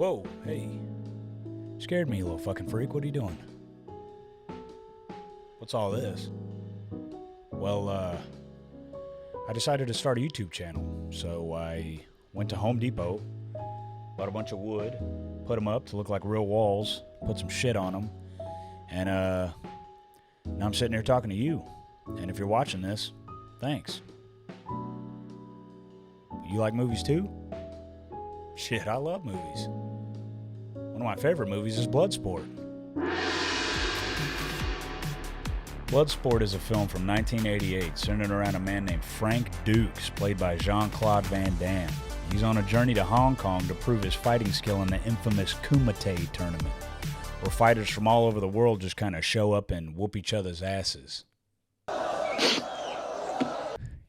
Whoa, hey. Scared me, you little fucking freak. What are you doing? What's all this? Well, I decided to start a YouTube channel. So I went to Home Depot, bought a bunch of wood, put them up to look like real walls, put some shit on them, and now I'm sitting here talking to you. And if you're watching this, thanks. You like movies too? Shit, I love movies. One of my favorite movies is Bloodsport. Bloodsport is a film from 1988 centered around a man named Frank Dukes, played by Jean-Claude Van Damme. He's on a journey to Hong Kong to prove his fighting skill in the infamous Kumite tournament, where fighters from all over the world just kind of show up and whoop each other's asses.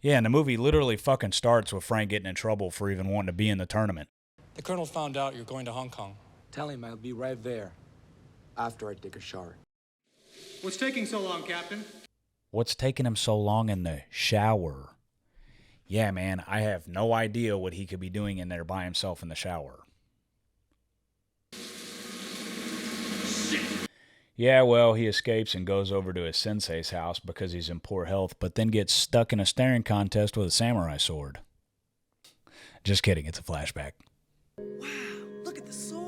Yeah, and the movie literally fucking starts with Frank getting in trouble for even wanting to be in the tournament. The Colonel found out you're going to Hong Kong. Tell him I'll be right there after I take a shower. What's taking so long, Captain? What's taking him so long in the shower? Yeah, man, I have no idea what he could be doing in there by himself in the shower. Shit. Yeah, well, he escapes and goes over to his sensei's house because he's in poor health, but then gets stuck in a staring contest with a samurai sword. Just kidding, it's a flashback. Wow, look at the sword.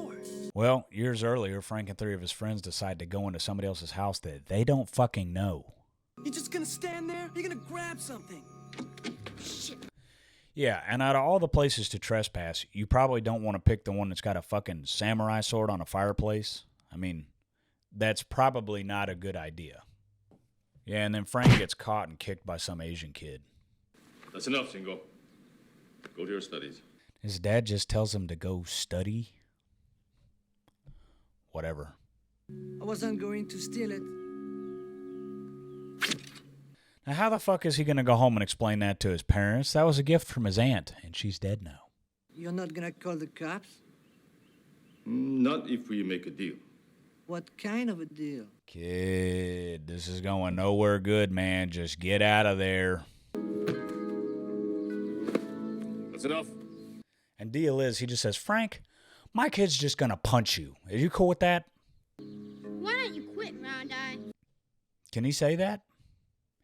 Well, years earlier, Frank and 3 of his friends decide to go into somebody else's house that they don't fucking know. You're just gonna stand there? You're gonna grab something. Shit. Yeah, and out of all the places to trespass, you probably don't want to pick the one that's got a fucking samurai sword on a fireplace. I mean, that's probably not a good idea. Yeah, and then Frank gets caught and kicked by some Asian kid. That's enough, Shingo. Go to your studies. His dad just tells him to go study. Whatever. I wasn't going to steal it. Now, how the fuck is he going to go home and explain that to his parents? That was a gift from his aunt, and she's dead now. You're not gonna call the cops? Not if we make a deal. What kind of a deal? Kid, this is going nowhere good, man. Just get out of there. That's enough. And deal is, he just says, Frank, my kid's just going to punch you. Are you cool with that? Why don't you quit, Round Eye? Can he say that?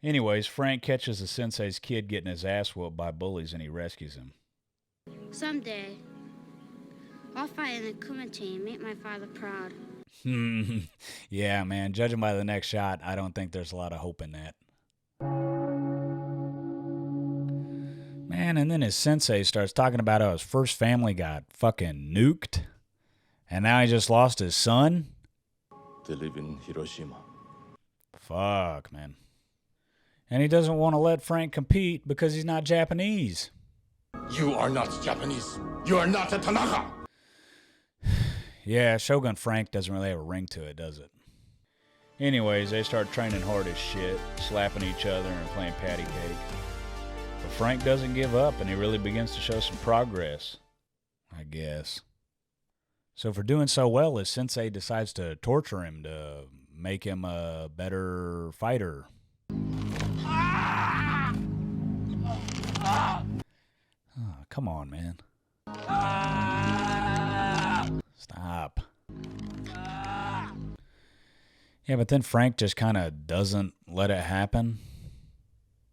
Anyways, Frank catches the sensei's kid getting his ass whooped by bullies and he rescues him. Someday, I'll fight in the Kumite and make my father proud. Yeah, man, judging by the next shot, I don't think there's a lot of hope in that. Man, and then his sensei starts talking about how his first family got fucking nuked, and now he just lost his son? They live in Hiroshima. Fuck, man. And he doesn't want to let Frank compete because he's not Japanese. You are not Japanese. You are not a Tanaka. Yeah, Shogun Frank doesn't really have a ring to it, does it? Anyways, they start training hard as shit, slapping each other and playing patty cake. But Frank doesn't give up, and he really begins to show some progress, I guess. So for doing so well, his sensei decides to torture him to make him a better fighter. Oh, come on, man. Stop. Yeah, but then Frank just kind of doesn't let it happen,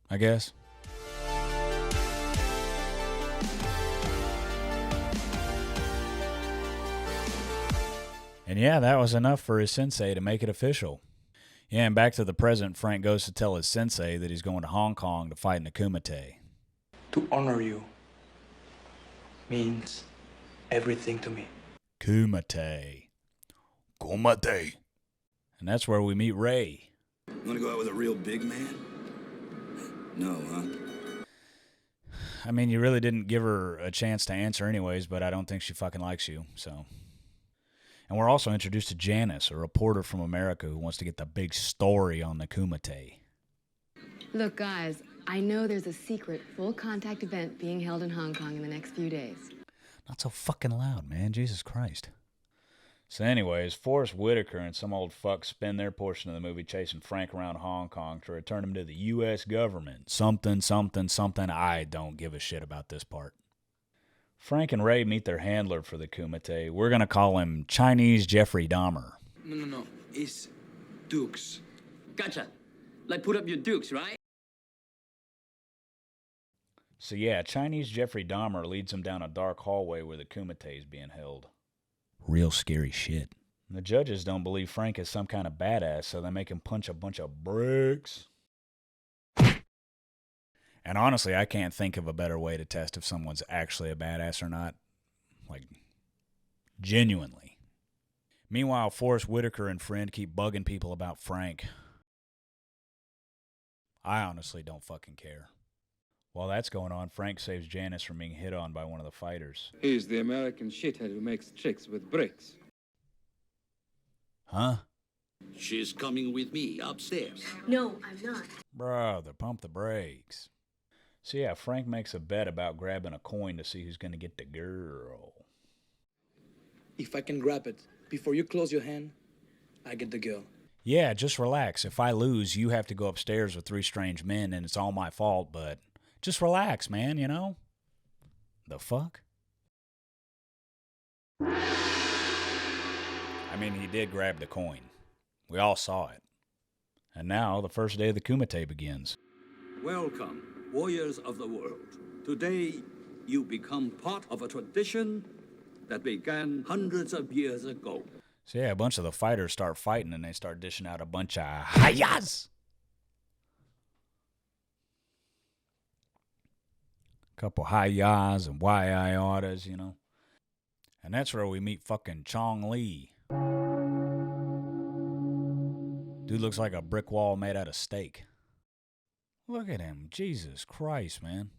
I guess. And yeah, that was enough for his sensei to make it official. Yeah, and back to the present, Frank goes to tell his sensei that he's going to Hong Kong to fight in the Kumite. To honor you means everything to me. Kumite. Kumite. And that's where we meet Ray. You want to go out with a real big man? No, huh? I mean, you really didn't give her a chance to answer anyways, but I don't think she fucking likes you, so... And we're also introduced to Janice, a reporter from America who wants to get the big story on the Kumite. Look, guys, I know there's a secret full-contact event being held in Hong Kong in the next few days. Not so fucking loud, man. Jesus Christ. So anyways, Forrest Whitaker and some old fuck spend their portion of the movie chasing Frank around Hong Kong to return him to the U.S. government. Something, something, something. I don't give a shit about this part. Frank and Ray meet their handler for the Kumite. We're going to call him Chinese Jeffrey Dahmer. No. It's Dukes. Gotcha. Like put up your dukes, right? So yeah, Chinese Jeffrey Dahmer leads them down a dark hallway where the Kumite is being held. Real scary shit. The judges don't believe Frank is some kind of badass, so they make him punch a bunch of bricks. And honestly, I can't think of a better way to test if someone's actually a badass or not. Like, genuinely. Meanwhile, Forrest Whitaker and friend keep bugging people about Frank. I honestly don't fucking care. While that's going on, Frank saves Janice from being hit on by one of the fighters. He's the American shithead who makes tricks with bricks. Huh? She's coming with me upstairs. No, I'm not. Brother, pump the brakes. So yeah, Frank makes a bet about grabbing a coin to see who's going to get the girl. If I can grab it before you close your hand, I get the girl. Yeah, just relax. If I lose, you have to go upstairs with 3 strange men, and it's all my fault, but just relax, man, you know? The fuck? I mean, he did grab the coin. We all saw it. And now, the first day of the Kumite begins. Welcome, warriors of the world. Today, you become part of a tradition that began hundreds of years ago. So yeah, a bunch of the fighters start fighting, and they start dishing out a bunch of HIYAS. Couple HIYAS and OUGHTAS, you know. And that's where we meet fucking Chong Lee. Dude looks like a brick wall made out of steak. Look at him. Jesus Christ, man.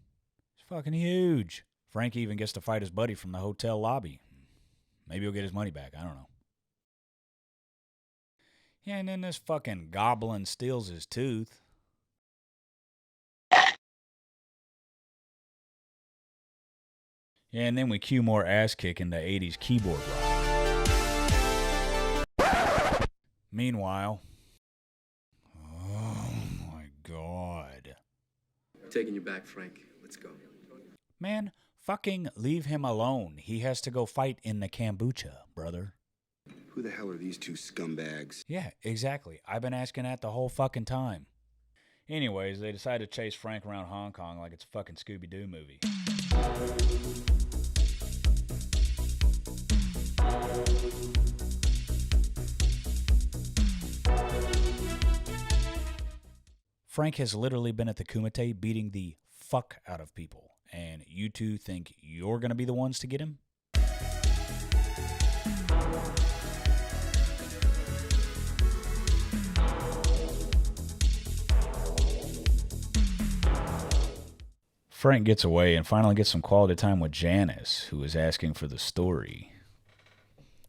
He's fucking huge. Frank even gets to fight his buddy from the hotel lobby. Maybe he'll get his money back. I don't know. Yeah, and then this fucking goblin steals his tooth. Yeah, and then we cue more ass-kicking to 80s keyboard rock. Meanwhile... Oh, my God. Taking you back, Frank. Let's go. Man, fucking leave him alone. He has to go fight in the kombucha, brother. Who the hell are these 2 scumbags? Yeah, exactly. I've been asking that the whole fucking time. Anyways, they decide to chase Frank around Hong Kong like it's a fucking Scooby-Doo movie. Frank has literally been at the Kumite beating the fuck out of people. And you two think you're going to be the ones to get him? Frank gets away and finally gets some quality time with Janice, who is asking for the story.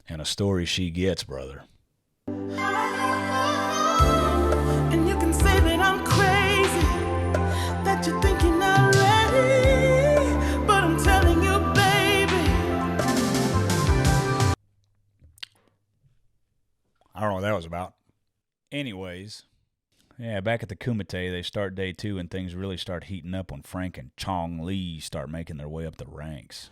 And a story she gets, brother. And you can say that I'm crazy, that you're thinking I'm ready, but I'm telling you, baby. I don't know what that was about. Anyways, yeah, back at the Kumite, they start day 2 and things really start heating up when Frank and Chong Lee start making their way up the ranks.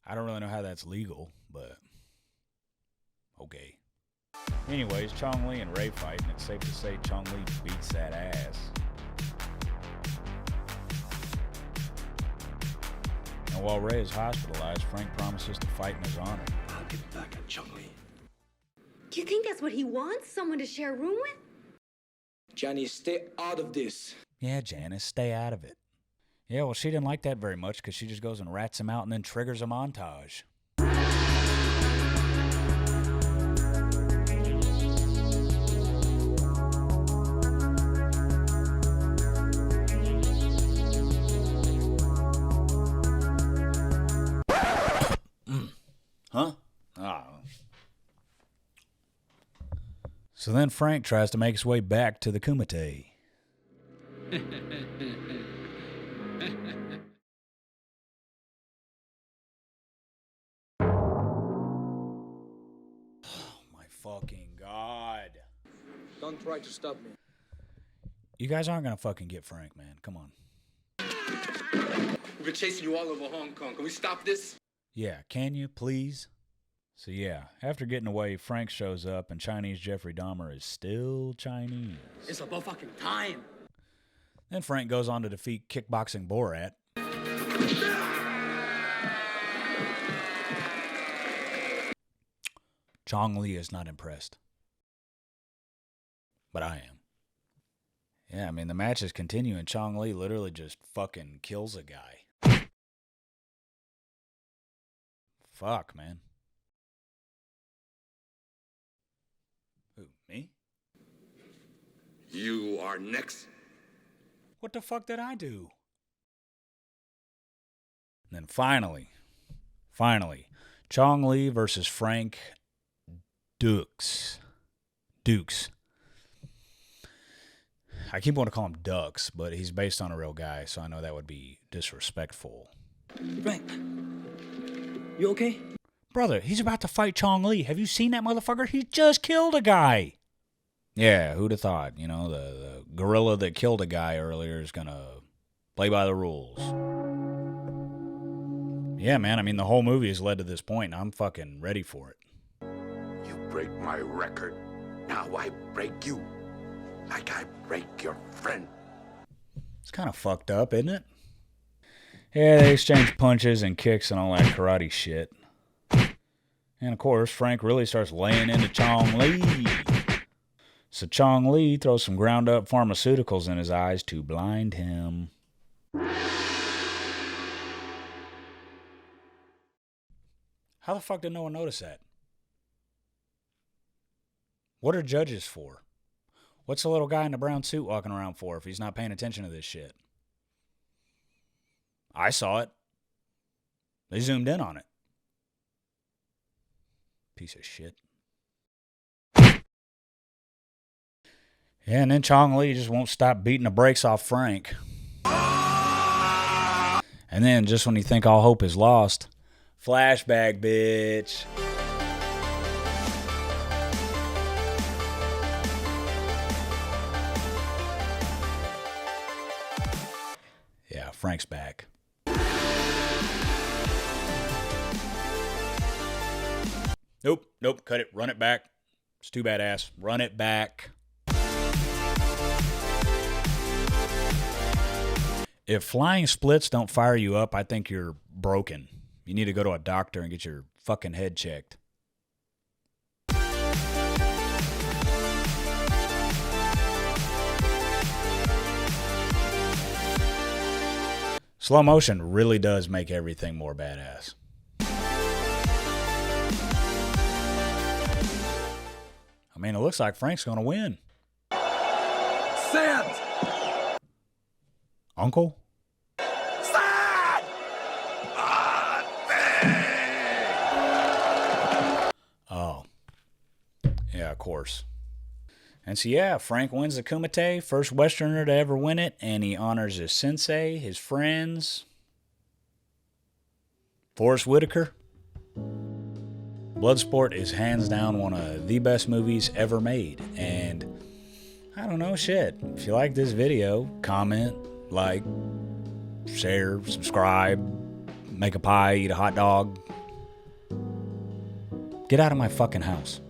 I don't really know how that's legal, but okay. Anyways, Chong Lee and Ray fight, and it's safe to say Chong Lee beats that ass. And while Ray is hospitalized, Frank promises to fight in his honor. I'll get back at Chong Lee. Do you think that's what he wants? Someone to share a room with? Johnny, stay out of this. Yeah, Janice, stay out of it. Yeah, well, she didn't like that very much because she just goes and rats him out and then triggers a montage. Huh? Oh. So then Frank tries to make his way back to the Kumite. fucking God. Don't try to stop me. You guys aren't gonna fucking get Frank, man. Come on. We've been chasing you all over Hong Kong. Can we stop this? Yeah, can you, please? So yeah, after getting away, Frank shows up and Chinese Jeffrey Dahmer is still Chinese. It's about fucking time. Then Frank goes on to defeat kickboxing Borat. Chong Lee is not impressed. But I am. Yeah, I mean, the matches continue and Chong Lee literally just fucking kills a guy. Fuck, man. Who, me? You are next. What the fuck did I do? And then finally, Chong Lee versus Frank Dukes. I keep wanting to call him Ducks, but he's based on a real guy, so I know that would be disrespectful. Frank, you okay? Brother, he's about to fight Chong Lee. Have you seen that motherfucker? He just killed a guy. Yeah, who'd have thought? You know, the gorilla that killed a guy earlier is going to play by the rules. Yeah, man, I mean, the whole movie has led to this point, and I'm fucking ready for it. You break my record. Now I break you. Like I break your friend. It's kind of fucked up, isn't it? Yeah, they exchange punches and kicks and all that karate shit. And of course, Frank really starts laying into Chong Lee. So Chong Lee throws some ground up pharmaceuticals in his eyes to blind him. How the fuck did no one notice that? What are judges for? What's the little guy in the brown suit walking around for if he's not paying attention to this shit? I saw it. They zoomed in on it. Piece of shit. Yeah, and then Chong Lee just won't stop beating the brakes off Frank. And then, just when you think all hope is lost, flashback, bitch. Yeah, Frank's back. Nope, cut it, run it back. It's too badass. Run it back. If flying splits don't fire you up, I think you're broken. You need to go to a doctor and get your fucking head checked. Slow motion really does make everything more badass. I mean, it looks like Frank's gonna win. Sand! Uncle? Sand! Oh. Yeah, of course. And so, yeah, Frank wins the Kumite, first Westerner to ever win it, and he honors his sensei, his friends. Forrest Whitaker. Bloodsport is hands down one of the best movies ever made. And I don't know, shit. If you like this video, comment, like, share, subscribe, make a pie, eat a hot dog. Get out of my fucking house.